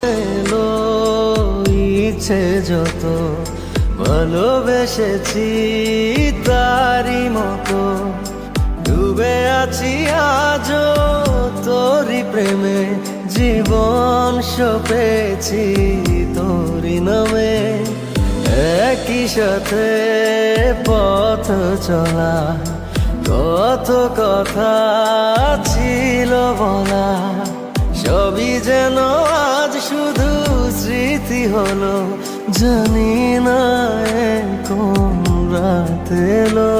এলো ইচ্ছে যত ভালোবেসেছি তারি মতো ডুবে আছি আজও তোরি প্রেমে জীবন সপেছি তোরি নামে একই সাথে পথ চলা কত কথা ছিল বলা সবই যেন আজ শুধু স্মৃতি হলো জানি না কোন রাত এলো।